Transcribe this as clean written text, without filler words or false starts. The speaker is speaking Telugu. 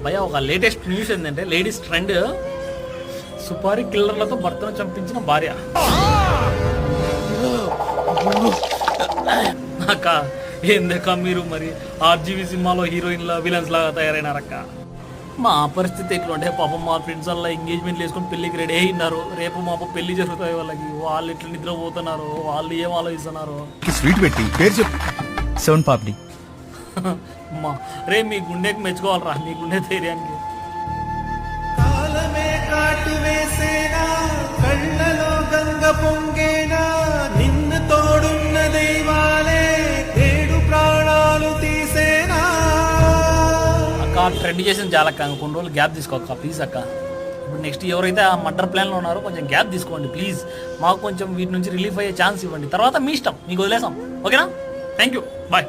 భయ ఒక లేటెస్ట్ న్యూస్ ఏంటంటే లేడీస్ ట్రెండ్ సుపారీ కిల్లర్లతో భర్తను చంపించిన భార్య. అక్క ఏందక్క మీరు మరి ఆర్జీవీ సినిమాలో హీరోయిన్ల విలన్స్ లాగా తయారైనారక్క. మా పరిస్థితి ఎట్లా అంటే పాపం మా ఫ్రెండ్స్ వల్ల ఎంగేజ్మెంట్లు వేసుకొని పెళ్ళికి రెడీ అయినారు. రేపు మా పెళ్లి జరుగుతాయి వాళ్ళకి. వాళ్ళు ఎట్లా నిద్రపోతున్నారు, వాళ్ళు ఏం ఆలోచిస్తున్నారు. స్వీట్ పెట్టి పేరు చెప్పు. సోన్ పాపిడి. అమ్మా రే మీ గుండెకి మెచ్చుకోవాలరా, మీ గుండె ధైర్యానికి. కాలమే కాటు వేసేనా కళ్ళలో గంగ పొంగేనా నిన్ను తోడున్న దైవాలే ఏడు ప్రాణాలు తీసేనా. అక్క ట్రెండ్ చేసిన చాలక్క, కొన్ని రోజులు గ్యాప్ తీసుకోక్క ప్లీజ్ అక్క. ఇప్పుడు నెక్స్ట్ ఎవరైతే ఆ మర్డర్ ప్లాన్లో ఉన్నారో కొంచెం గ్యాప్ తీసుకోండి ప్లీజ్. మాకు కొంచెం వీటి నుంచి రిలీఫ్ అయ్యే ఛాన్స్ ఇవ్వండి. తర్వాత మీ ఇష్టం, మీకు వదిలేసాం. ఓకేనా? Thank you, bye.